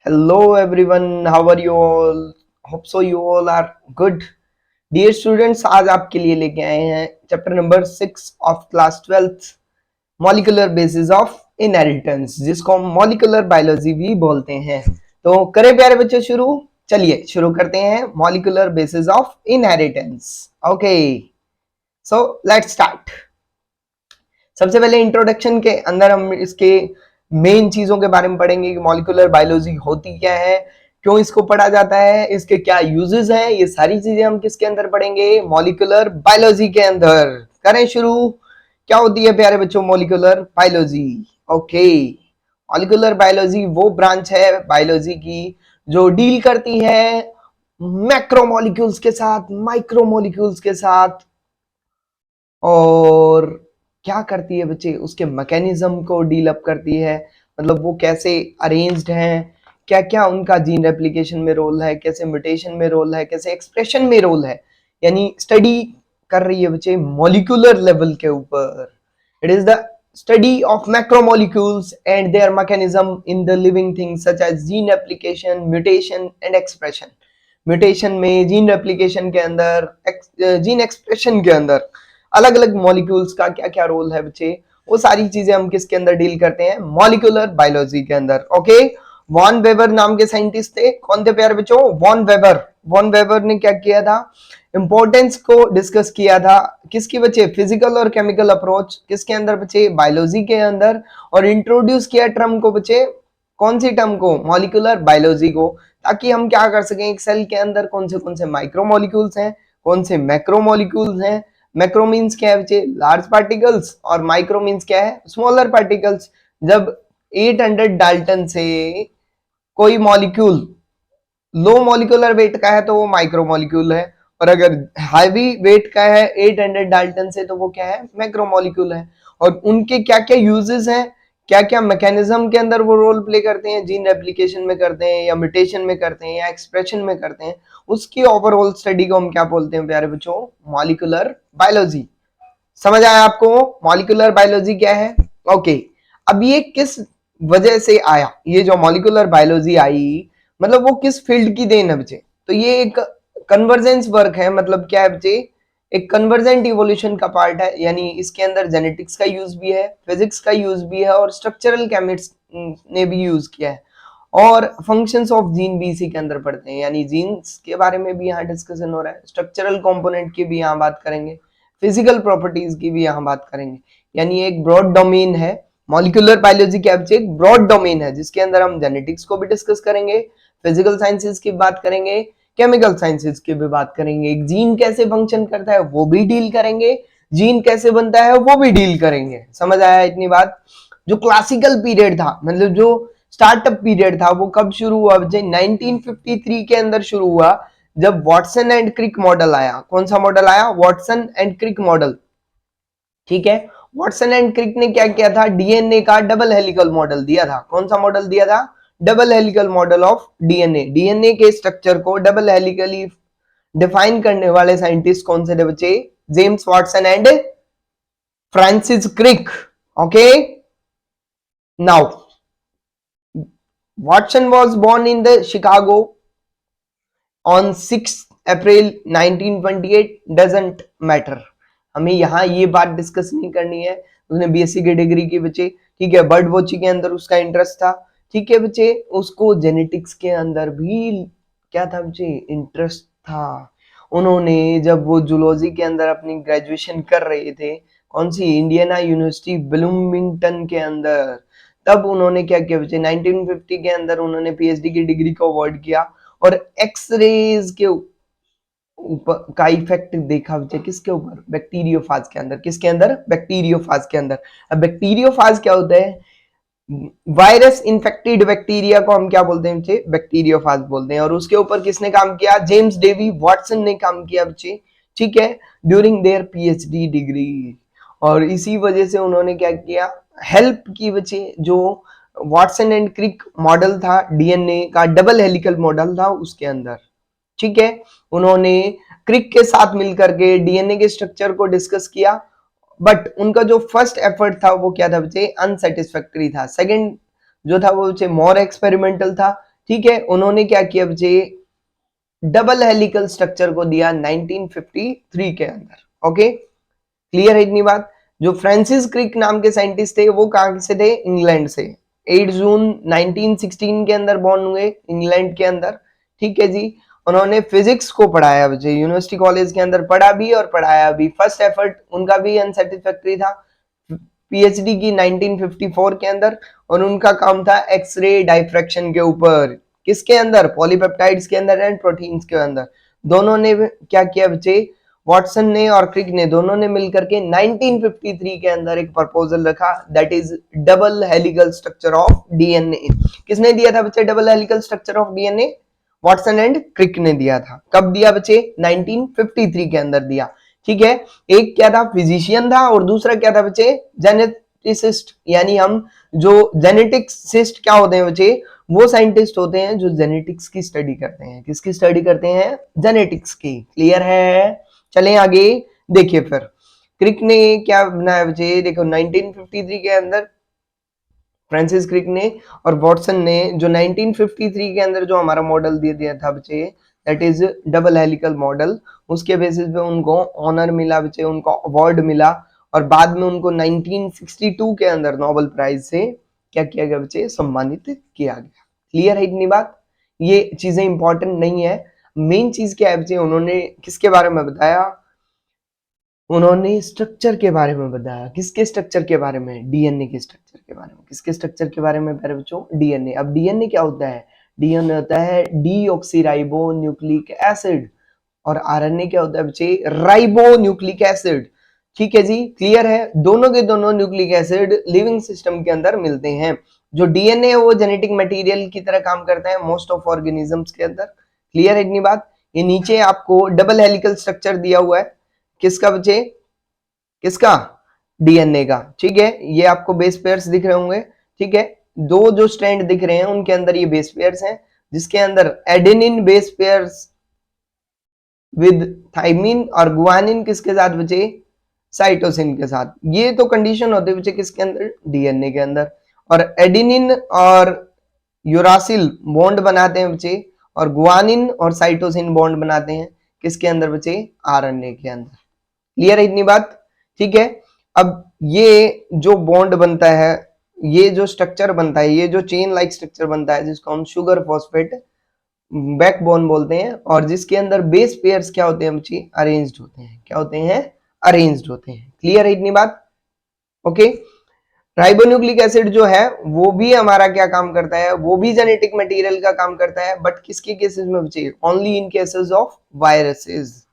Hello everyone, how are you all? Hope so you all are good. Dear students, आज आपके लिए लेके आए हैं chapter number 6 of class 12th molecular basis of inheritance, जिसको हम मॉलिक्यूलर बायोलॉजी भी बोलते हैं। तो करें प्यारे बच्चे शुरू। चलिए शुरू करते हैं molecular basis of inheritance. Okay, so let's start. सबसे पहले इंट्रोडक्शन के अंदर हम इसके मेन चीजों के बारे में पढ़ेंगे कि मॉलिक्यूलर बायोलॉजी होती क्या है, क्यों इसको पढ़ा जाता है, इसके क्या यूजेस हैं। ये सारी चीजें हम किसके अंदर पढ़ेंगे? मॉलिक्यूलर बायोलॉजी के अंदर। करें शुरू। क्या होती है प्यारे बच्चों molecular biology? Okay, molecular biology वो ब्रांच है बायोलॉजी की जो डील करती है मैक्रोमोलिक्यूल्स के साथ, माइक्रोमोलिक्यूल्स के साथ, और क्या करती है बच्चे? उसके मैकेनिज्म को डील अप करती है। मतलब वो कैसे अरेंज्ड हैं, क्या क्या उनका जीन रेप्लिकेशन में रोल है, कैसे म्यूटेशन में रोल है, कैसे एक्सप्रेशन में रोल है। यानी स्टडी कर रही है बच्चे मॉलिक्यूलर लेवल के ऊपर। It is the study of macromolecules and their mechanism in the living things such as gene replication, mutation and expression. Mutation में, जीन रेप्लिकेशन के अंदर, जीन एक्सप्रेशन के अंदर अलग अलग मॉलिक्यूल्स का क्या क्या रोल है बच्चे, वो सारी चीजें हम किसके अंदर डील करते हैं? मॉलिक्यूलर बायोलॉजी के अंदर। ओके, वॉन वेबर नाम के साइंटिस्ट थे। कौन थे प्यारे बच्चों? Von weber. वॉन वेबर ने क्या किया था? इंपॉर्टेंस को डिस्कस किया था किसकी बच्चे? फिजिकल और केमिकल अप्रोच किसके अंदर बच्चे? बायोलॉजी के अंदर। और इंट्रोड्यूस किया टर्म को बच्चे, कौन सी टर्म को? मॉलिक्यूलर बायोलॉजी को, ताकि हम क्या कर सकें, एक सेल के अंदर कौन से माइक्रोमोलिक्यूल्स हैं, कौन से मैक्रोमोलिक्यूल्स हैं। मैक्रो मीन्स क्या है बच्चे? लार्ज पार्टिकल्स, और माइक्रो मीन्स क्या है? Smaller particles. जब 800 डाल्टन से कोई मॉलिक्यूल लो मॉलिक्यूलर वेट का है तो वो माइक्रो मॉलिक्यूल है, और अगर हैवी वेट का है 800 डाल्टन से तो वो क्या है? मैक्रो मॉलिक्यूल है। और उनके क्या क्या यूजेस हैं, क्या क्या मैकेनिज्म के अंदर वो रोल प्ले करते हैं, जीन रेप्लिकेशन में करते हैं या म्यूटेशन में करते हैं या एक्सप्रेशन में करते हैं, उसकी ओवरऑल स्टडी को हम क्या बोलते हैं प्यारे बच्चों? Molecular biology. समझ आया आपको मॉलिक्यूलर बायोलॉजी क्या है? ओके, अब ये किस वजह से आया, ये जो मॉलिक्यूलर बायोलॉजी आई, मतलब वो किस फील्ड की देन है बच्चे? तो ये एक कन्वर्जेंस वर्क है। मतलब क्या है बच्चे? एक कन्वर्जेंट इवोल्यूशन का पार्ट है। यानी इसके अंदर जेनेटिक्स का यूज भी है, फिजिक्स का यूज भी है, और स्ट्रक्चरल केमिस्ट ने भी यूज किया है, और फंक्शंस ऑफ जीन भी इसी के अंदर पढ़ते हैं। यानी जीन्स के बारे में भी यहाँ डिस्कशन हो रहा है, स्ट्रक्चरल कंपोनेंट की भी यहाँ बात करेंगे, फिजिकल प्रॉपर्टीज की भी यहाँ बात करेंगे। यानी एक ब्रॉड डोमेन है मॉलिक्यूलर बायोलॉजी के। एक ब्रॉड डोमेन है जिसके अंदर हम जेनेटिक्स को भी डिस्कस करेंगे, फिजिकल साइंसेस की बात करेंगे, केमिकल साइंसेस की भी बात करेंगे। एक जीन कैसे फंक्शन करता है वो भी डील करेंगे, जीन कैसे बनता है वो भी डील करेंगे। समझ आया इतनी बात? जो क्लासिकल पीरियड था, मतलब जो स्टार्टअप पीरियड था, वो कब शुरू हुआ? 1953 के अंदर शुरू हुआ, जब वॉटसन एंड क्रिक मॉडल आया। कौन सा मॉडल आया? Watson and Crick model. ठीक है, वॉटसन एंड क्रिक ने क्या किया था? डीएनए का डबल हेलिकल मॉडल दिया था। कौन सा मॉडल दिया था? Double helical model of DNA. DNA के स्ट्रक्चर को डबल हेलिकली डिफाइन करने वाले साइंटिस्ट कौन से थे बच्चे? James Watson and Francis Crick. Okay, now Watson was born in the Chicago on 6 April 1928. Doesn't matter, हमें यहाँ ये बात डिस्कस नहीं करनी है। उसने बीएससी की डिग्री की बच्चे, ठीक है। बर्ड वॉचिंग के अंदर उसका इंटरेस्ट था, ठीक है बच्चे। उसको जेनेटिक्स के अंदर भी क्या था बच्चे? इंटरेस्ट था। उन्होंने जब वो जूलॉजी के अंदर अपनी ग्रेजुएशन कर रहे थे, कौन सी? इंडियाना यूनिवर्सिटी ब्लूमिंगटन के अंदर, तब उन्होंने क्या किया बच्चे? 1950 के अंदर उन्होंने पीएचडी की डिग्री को अवॉर्ड किया, और एक्सरेज के ऊपर का इफेक्ट देखा बच्चे। किसके ऊपर? बैक्टीरियोफाज के अंदर। किसके अंदर? बैक्टीरियोफाज के अंदर। अब बैक्टीरियोफाज क्या होता है? वायरस इन्फेक्टेड बैक्टीरिया को हम क्या बोलते हैं बच्चे? बैक्टीरियोफाज बोलते हैं। और उसके ऊपर किसने काम किया? जेम्स डेवी वॉटसन ने काम किया बच्चे, ठीक है, ड्यूरिंग देयर पीएचडी डिग्री। और इसी वजह से उन्होंने क्या किया? हेल्प की बच्चे। जो वॉटसन एंड क्रिक मॉडल था, डीएनए का डबल हेलिकल मॉडल था उसके अंदर, ठीक है, उन्होंने क्रिक के साथ मिलकर के डीएनए के स्ट्रक्चर को डिस्कस किया। बट उनका जो फर्स्ट एफर्ट था वो क्या था बच्चे? अनसेटिस्फैक्टरी था। सेकंड जो था वो बच्चे मोर एक्सपेरिमेंटल था, ठीक है, उन्होंने क्या किया बच्चे, डबल हेलिकल स्ट्रक्चर को दिया 1953 के अंदर। ओके, क्लियर है इतनी बात। जो फ्रांसिस क्रिक नाम के साइंटिस्ट थे वो कहां से थे, इंग्लैंड से। 8 जून 1916 के अंदर बॉर्न हुए इंग्लैंड के अंदर। ठीक है जी, उन्होंने फिजिक्स को पढ़ाया बच्चे, यूनिवर्सिटी कॉलेज के अंदर पढ़ा भी और पढ़ाया भी। फर्स्ट एफर्ट उनका भी अनसेटिस्फैक्टरी था, पीएचडी की 1954 के अंदर, और उनका काम था एक्सरे डाइफ्रैक्शन के ऊपर। किसके अंदर, पॉलीपेप्टाइड्स के अंदर एंड प्रोटीन्स के अंदर। दोनों ने क्या किया बच्चे, वॉटसन ने और क्रिक ने दोनों ने मिलकर के 1953 के अंदर एक प्रपोजल रखा, that is double helical structure of DNA. किसने दिया था बच्चे double helical structure of DNA, Watson and Crick ने दिया था। कब दिया बच्चे, 1953 के अंदर दिया। ठीक है, एक क्या था, फिजिशियन था, और दूसरा क्या था बच्चे, जेनेटिसिस्ट। यानी हम जो जेनेटिक्सिस्ट क्या होते हैं बच्चे, वो साइंटिस्ट होते हैं जो जेनेटिक्स की स्टडी करते हैं। किसकी स्टडी करते हैं, जेनेटिक्स की। क्लियर है, चलें आगे। देखिए फिर क्रिक ने क्या बनाया बच्चे, देखो 1953 के अंदर फ्रांसिस क्रिक ने और वॉटसन ने जो 1953 के अंदर जो हमारा मॉडल दे दिया था बच्चे, that is double helical model, उसके बेसिस पे उनको ऑनर मिला बच्चे, उनको अवार्ड मिला, और बाद में उनको 1962 के अंदर नोबेल प्राइज से क्या किया गया बच्चे, सम्मानित किया गया। क्लियर है इतनी बात, ये चीजें इंपॉर्टेंट नहीं है। मेन चीज क्या है बच्चे, उन्होंने किसके बारे में बताया, उन्होंने स्ट्रक्चर के बारे में बताया। किसके स्ट्रक्चर के बारे में, डीएनए के स्ट्रक्चर के बारे में। किसके स्ट्रक्चर के बारे में प्यारे बच्चों, डीएनए। अब डीएनए क्या होता है, डीएनए होता है डीऑक्सीराइबो न्यूक्लिक एसिड, और आरएनए क्या होता है बच्चे, राइबो न्यूक्लिक एसिड। ठीक है जी, क्लियर है, दोनों के दोनों न्यूक्लिक एसिड लिविंग सिस्टम के अंदर मिलते हैं। जो डीएनए है वो जेनेटिक मटेरियल की तरह काम करता है मोस्ट ऑफ ऑर्गेनिजम्स के अंदर। क्लियर है इतनी बात। ये नीचे आपको डबल हेलिकल स्ट्रक्चर दिया हुआ है, किसका बच्चे, किसका, डीएनए का। ठीक है, ये आपको बेस पेयर्स दिख रहे होंगे। ठीक है, दो जो स्ट्रैंड दिख रहे हैं उनके अंदर ये बेस पेयर्स हैं, जिसके अंदर adenine base pairs with thymine, और गुआनिन किसके साथ बचे, साइटोसिन के साथ। ये तो कंडीशन होते बचे किसके अंदर, डीएनए के अंदर। और एडेनिन और यूरासिल बॉन्ड बनाते हैं बचे, और गुआनिन और साइटोसिन बॉन्ड बनाते हैं किसके अंदर बचे, आरएनए के अंदर। क्लियर है इतनी बात। ठीक है, अब ये जो बॉन्ड बनता है, ये जो स्ट्रक्चर बनता है, ये जो चेन लाइक स्ट्रक्चर बनता है, जिसको हम शुगर फॉस्फेट बैकबोन बोलते हैं, और जिसके अंदर बेस पेयर्स क्या होते हैं बच्ची, अरेंज्ड होते हैं। क्या होते हैं, अरेंज्ड होते हैं। क्लियर है इतनी बात। ओके, राइबोन्यूक्लिक एसिड जो है वो भी हमारा क्या काम करता है, वो भी जेनेटिक मटेरियल का काम करता है, बट किसके केसेस में बच्चे, only in cases of viruses.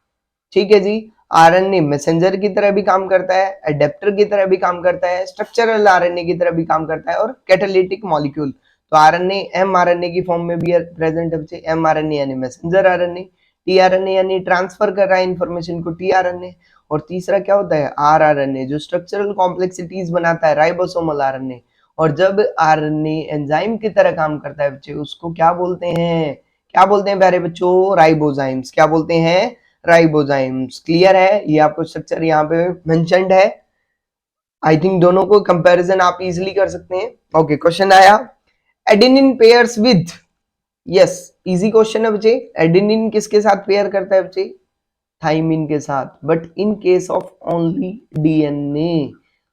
ठीक है जी, आरएनए मैसेंजर की तरह भी काम करता है, एडेप्टर की तरह भी काम करता है, स्ट्रक्चरल आरएनए की तरह भी काम करता है, और कैटालिटिक मॉलिक्यूल। तो आरएनए एमआरएनए की फॉर्म में भी प्रेजेंट है बच्चे। एमआरएनए यानी मैसेंजर आरएनए, टीआरएनए यानी ट्रांसफर कर रहा है इंफॉर्मेशन को, टीआरएनए। और तीसरा क्या होता है, आरआरएनए, जो स्ट्रक्चरल कॉम्प्लेक्सिटीज बनाता है, राइबोसोमल आरएनए। और जब आरएनए एंजाइम की तरह काम करता है बच्चे, उसको क्या बोलते हैं, क्या बोलते हैं प्यारे बच्चों, राइबोजाइम्स। क्या बोलते हैं, राइबोजाइम्स। क्लियर है, ये आपको स्ट्रक्चर यहाँ पे मेंशन्ड है। आई थिंक दोनों को कंपैरिजन आप इजीली कर सकते हैं। ओके, क्वेश्चन आया, adenine pairs with, yes, easy question है बच्चे। एडेनिन किसके साथ पेयर करता है बच्चे, थाइमिन के साथ, but in case of only DNA.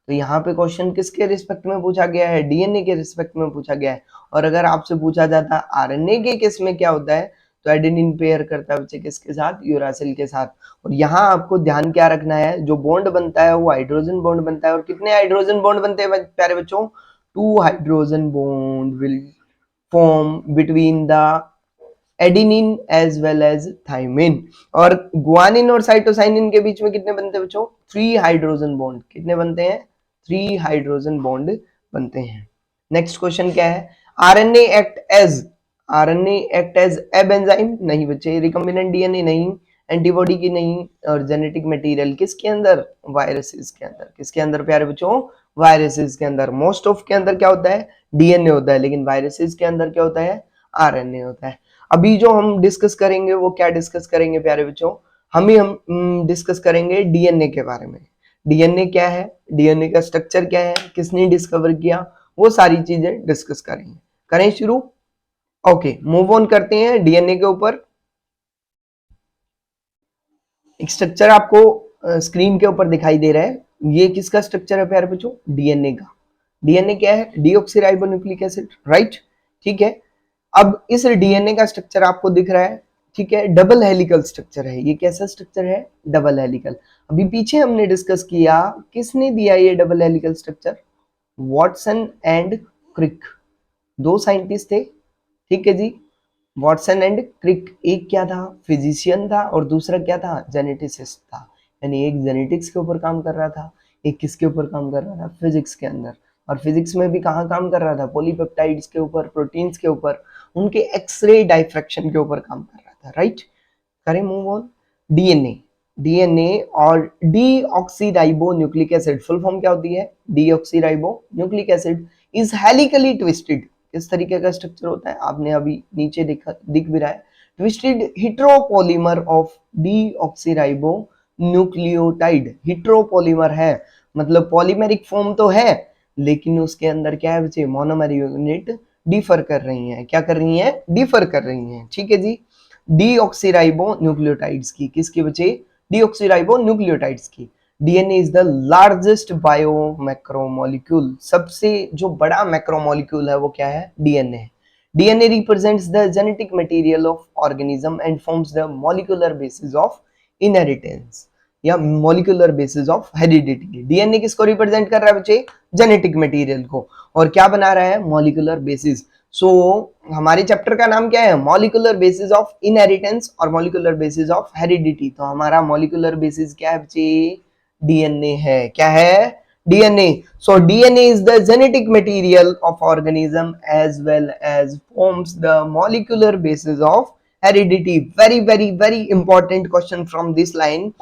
तो यहाँ पे क्वेश्चन किसके रिस्पेक्ट में पूछा गया है, डीएनए के रिस्पेक्ट में पूछा गया है। और अगर आपसे पूछा जाता आरएनए के केस में क्या होता है, तो एडेनिन पेयर करता है बच्चे किसके साथ, यूरासिल के साथ। और यहाँ आपको ध्यान क्या रखना है, जो बॉन्ड बनता है वो हाइड्रोजन बॉन्ड बनता है। और कितने हाइड्रोजन बॉन्ड बनते हैं प्यारे बच्चों, 2 hydrogen bond will form between the adenine as well as thymine. और गुआनिन और साइटोसाइनिन के बीच में कितने बनते हैं बच्चों, 3 हाइड्रोजन बॉन्ड। कितने बनते हैं, 3 हाइड्रोजन बॉन्ड बनते हैं। नेक्स्ट क्वेश्चन क्या है, RNA act as, RNA act as an enzyme, नहीं बच्चे। रिकॉम्बिनेंट डीएनए नहीं, एंटीबॉडी की नहीं, और जेनेटिक मटेरियल किसके अंदर, वायरसेस के अंदर। किसके अंदर प्यारे बच्चों, वायरसेस के अंदर। मोस्ट ऑफ के अंदर क्या होता है, डीएनए होता है, लेकिन वायरसेस के अंदर क्या होता है, आरएनए होता है। अभी जो हम डिस्कस करेंगे वो क्या डिस्कस करेंगे प्यारे बच्चों, हम डिस्कस करेंगे डीएनए के बारे में। डीएनए क्या है, डीएनए का स्ट्रक्चर क्या है, किसने डिस्कवर किया, वो सारी चीजें डिस्कस करेंगे। करें शुरू। ओके, मूव ऑन करते हैं डीएनए के ऊपर। एक स्ट्रक्चर आपको स्क्रीन के ऊपर दिखाई दे रहा है, ये किसका स्ट्रक्चर है प्यारे बच्चों? डीएनए का। डीएनए क्या है? Deoxyribonucleic acid, right? ठीक है। अब इस डीएनए का स्ट्रक्चर आपको दिख रहा है, ठीक है, डबल हेलिकल स्ट्रक्चर है। ये कैसा स्ट्रक्चर है? Double helical. अभी पीछे हमने डिस्कस किया, किसने दिया ये double helical structure? Watson and Crick, दो साइंटिस्ट थे, ठीक है जी। वॉटसन एंड क्रिक, एक क्या था? फिजिशियन था, और दूसरा क्या था? जेनेटिसिस्ट था। यानी एक जेनेटिक्स के ऊपर काम कर रहा था, एक किसके ऊपर काम कर रहा था? फिजिक्स के अंदर। और फिजिक्स में भी कहाँ काम कर रहा था? पॉलीपेप्टाइड्स के ऊपर, प्रोटीन्स के ऊपर, उनके एक्सरे डाइफ्रैक्शन के ऊपर काम कर रहा था, राइट? करें मूव ऑन। डीएनए, डीएनए और deoxyribo nucleic acid, full form क्या होती है? Deoxyribo nucleic acid is helically twisted. किस तरीके का स्ट्रक्चर होता है? आपने अभी नीचे दिख भी रहा है, twisted heteropolymer of deoxyribo nucleotide. Heteropolymer है, मतलब पॉलीमेरिक फॉर्म तो है, लेकिन उसके अंदर क्या है बच्चे? मोनोमर यूनिट डिफर कर रही हैं। क्या कर रही हैं? डिफर कर रही हैं, ठीक है जी। डीऑक्सीराइबो न्यूक्लियोटाइड्स की, किसकी बच्चे? डीऑक्सीराइबो न्यूक्लियोटाइड्स की। DNA is the largest bio macromolecule, सबसे जो बड़ा मैक्रोमोलिक्यूल है वो क्या है? डीएनए है। DNA represents the genetic material of organism and forms the molecular basis of inheritance या molecular basis of heredity. DNA किसको रिप्रेजेंट कर रहा है बच्चे? जेनेटिक मटेरियल को। और क्या बना रहा है? Molecular basis. सो हमारे चैप्टर का नाम क्या है? मॉलिक्यूलर बेसिस ऑफ इनहेरिटेंस और मॉलिक्यूलर बेसिस ऑफ हेरिडिटी। तो हमारा मॉलिक्यूलर बेसिस क्या है बच्चे? डीएनए है। क्या है? DNA. So DNA is the genetic material of organism as well as forms the molecular basis of heredity. Very important question from this line.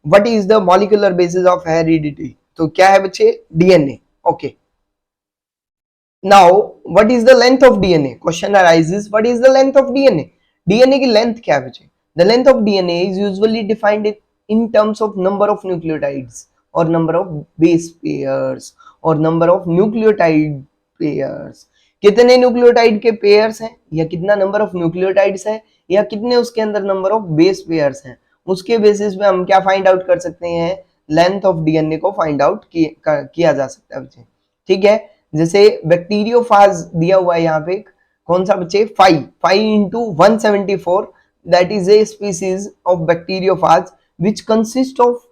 What is the molecular basis of heredity? तो क्या है बच्चे? DNA. Okay, now what is the length of DNA? Question arises, what is the length of DNA? DNA की length क्या है बच्चे? The length of DNA is usually defined in terms of number of nucleotides or number of base pairs or number of nucleotide pairs. कितने nucleotide के pairs हैं, या कितना number of nucleotides है, या कितने उसके अंदर नंबर ऑफ बेस पेयर्स हैं, उसके बेसिस पे हम क्या फाइंड आउट कर सकते हैं? लेंथ ऑफ डीएनए को फाइंड आउट किया जा सकता है बच्चे, ठीक है। जैसे बैक्टीरियोफाज दिया हुआ है यहाँ पे, कौन सा बच्चे? 5 into 174, that is a species of bacteriophage which consist of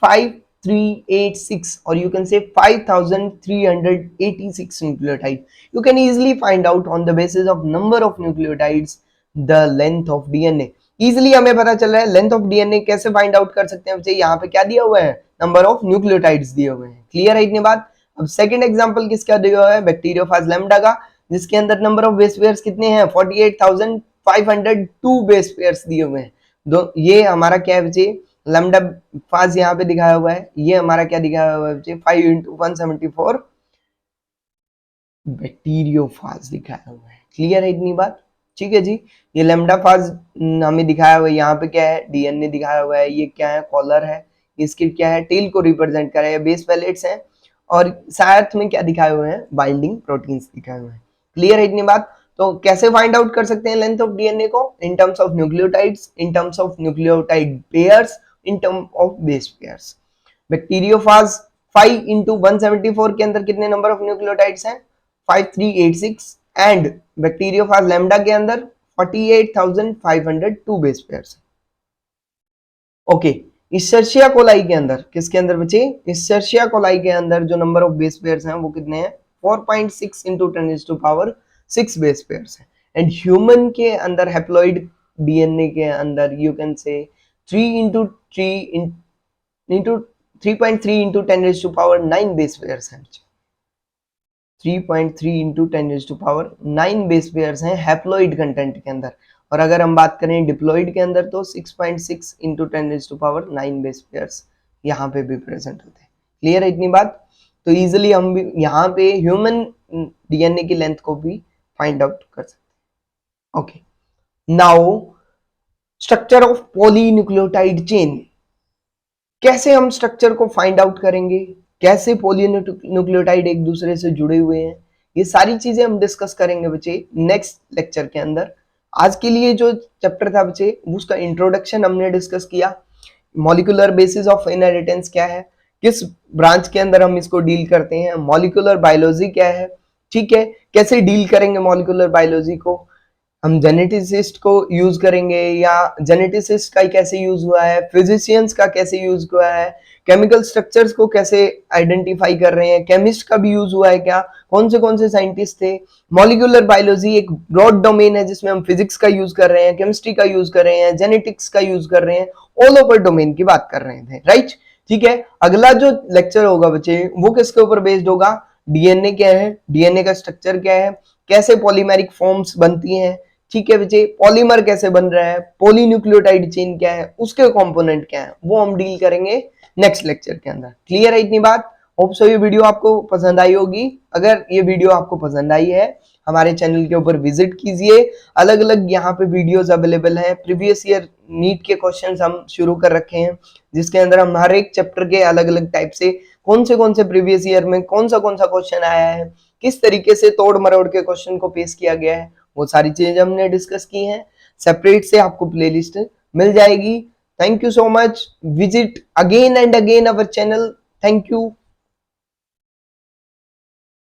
5386 or you can say 5386 nucleotide. You can easily find out on the basis of number of nucleotides the length of DNA. Easily हमें पता चल रहा है length of DNA कैसे find out कर सकते हैं बच्चे? यहाँ पे क्या दिया हुआ है? नंबर ऑफ न्यूक्लियोटाइड्स दिए हुए हैं। क्लियर है इतनी बात? अब सेकंड एग्जांपल किसका दिया हुआ है? बैक्टीरियोफाज लैम्डा का, जिसके अंदर नंबर ऑफ बेस पेयर्स कितने हैं? 48,502 बेस पेयर्स दिए हुए हैं। दो ये हमारा क्या है बच्चे? लैम्डा फाज यहाँ पे दिखाया हुआ है, ये हमारा क्या दिखाया हुआ है बच्चे? 5 into 174 बैक्टीरियोफाज दिखाया हुआ है। क्लियर है इतनी बात? ठीक है जी। ये लैम्डा फाज हमें दिखाया हुआ है, यहाँ पे क्या है? डीएनए दिखाया हुआ है। ये क्या है? कॉलर है। इसकी क्या है? टेल को रिप्रेजेंट कर रहा है। बेस पैलेट्स हैं, और साथ में क्या दिखाए हुए हैं? बाइंडिंग प्रोटीन्स दिखाए हुए हैं। क्लियर है इतनी बात? तो कैसे फाइंड आउट कर सकते हैं लेंथ ऑफ डीएनए को? In terms of nucleotides, in terms of nucleotide pairs, in term of base pairs. Bacteriophage 5 into 174 के अंदर कितने नंबर ऑफ न्यूक्लियोटाइड्स हैं? 5386। एंड बैक्टीरियोफाज लैम्डा के अंदर 48,502 बेस पेयर्स। ओके, इशर्शिया कोलाई के अंदर, किसके अंदर बच्चे? इशर्शिया कोलाई के अंदर जो नंबर ऑफ बेस पेयर्स हैं वो कितने हैं? 4.6 into 10⁶ बेस पेयर्स हैं। एंड ह्यूमन के अंदर हैप्लॉइड डीएनए के अंदर you can say 3 into 3 into 3.3 into 10⁹ base pairs हैं। 3.3 into 10⁹ बेस पेयर्स हैं हैप्लॉइड कंटेंट के अंदर। और अगर हम बात करें डिप्लॉइड के अंदर तो 6.6 into 10⁹ बेस पेयर्स यहाँ पे भी प्रेजेंट होते हैं। क्लियर है इतनी बात? तो इजिली हम भी यहाँ पे ह्यूमन डीएनए की लेंथ को भी फाइंड आउट कर सकते हैं। Okay, now structure of polynucleotide chain. कैसे हम स्ट्रक्चर को फाइंड आउट करेंगे? कैसे पॉलीन्यूक्लियोटाइड एक दूसरे से जुड़े हुए हैं? ये सारी चीजें हम डिस्कस करेंगे बच्चे नेक्स्ट लेक्चर के अंदर। आज के लिए जो चैप्टर था बच्चे उसका इंट्रोडक्शन हमने डिस्कस किया, मॉलिक्यूलर बेसिस ऑफ इनहेरिटेंस क्या है, किस ब्रांच के अंदर हम इसको डील करते हैं, मॉलिक्यूलर बायोलॉजी क्या है, ठीक है, कैसे डील करेंगे मॉलिक्यूलर बायोलॉजी को, हम जेनेटिसिस्ट को यूज करेंगे या जेनेटिसिस्ट का कैसे यूज हुआ है, फिजिशियंस का कैसे यूज हुआ है, केमिकल स्ट्रक्चर्स को कैसे आइडेंटिफाई कर रहे हैं, केमिस्ट का भी यूज हुआ है क्या, कौन से साइंटिस्ट थे। मॉलिक्यूलर बायोलॉजी एक ब्रॉड डोमेन है जिसमें हम फिजिक्स का यूज कर रहे हैं, केमिस्ट्री का यूज कर रहे हैं, जेनेटिक्स का यूज कर रहे हैं, ऑल ओवर डोमेन की बात कर रहे थे, राइट। ठीक है, अगला जो लेक्चर होगा बच्चे वो किसके ऊपर बेस्ड होगा, डीएनए क्या है, डीएनए का स्ट्रक्चर क्या है, कैसे पॉलीमेरिक फॉर्म्स बनती हैं, ठीक है बच्चे, पॉलीमर कैसे बन रहा है, पॉलीन्यूक्लियोटाइड चेन क्या है, उसके कंपोनेंट क्या है, वो हम डील करेंगे नेक्स्ट लेक्चर के अंदर। क्लियर है इतनी बात। होप सो ये वीडियो आपको पसंद आई होगी। अगर ये वीडियो आपको पसंद आई है हमारे चैनल के ऊपर विजिट कीजिए, अलग अलग यहाँ पे वीडियोस अवेलेबल है, प्रीवियस ईयर नीट के क्वेश्चंस हम शुरू कर रखे हैं जिसके अंदर हम हर एक चैप्टर के अलग अलग टाइप से कौन से प्रीवियस ईयर में कौन सा क्वेश्चन आया है, किस तरीके से तोड़ मरोड़ के क्वेश्चन को पेश किया गया है, वो सारी चीजें हमने डिस्कस की हैं। सेपरेट से आपको प्लेलिस्ट मिल जाएगी। Thank you so much. Visit again and again our channel. Thank you.